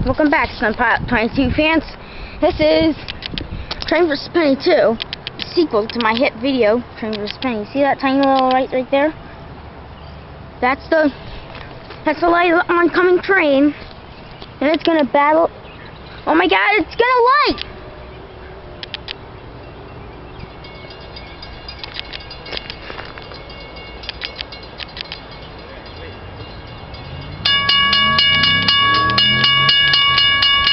Welcome back, Sunpilot 22 fans. This is Train vs. Penny 2, sequel to my hit video, Train vs. Penny. See that tiny little light right there? That's the light of the oncoming train, and it's gonna battle. Oh my God! It's gonna light.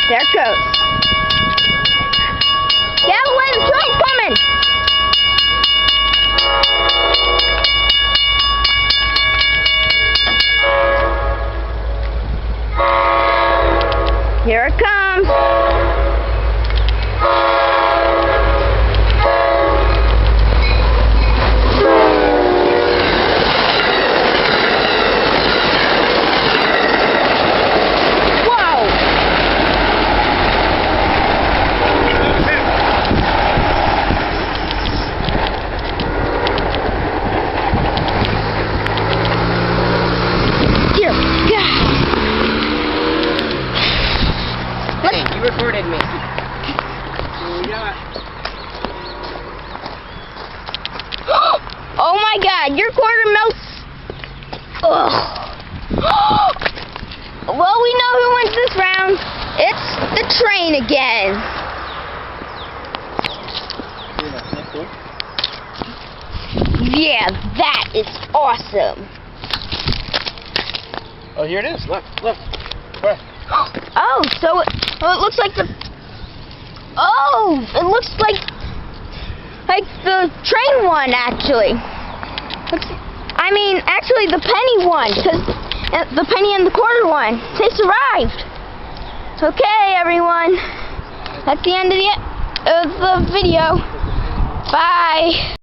There it goes. Get out of the way, the train's coming! Here it comes. You recorded me. Oh my God, your quarter melts. Ugh. Well, we know who wins this round. It's the train again. Yeah, that is awesome. Oh, here it is. Look. Where? Oh, so it looks like the. Oh, it looks like the train won, actually. I mean, actually, the penny won, because the penny and the quarter won. They survived. Okay, everyone. That's the end of the video. Bye.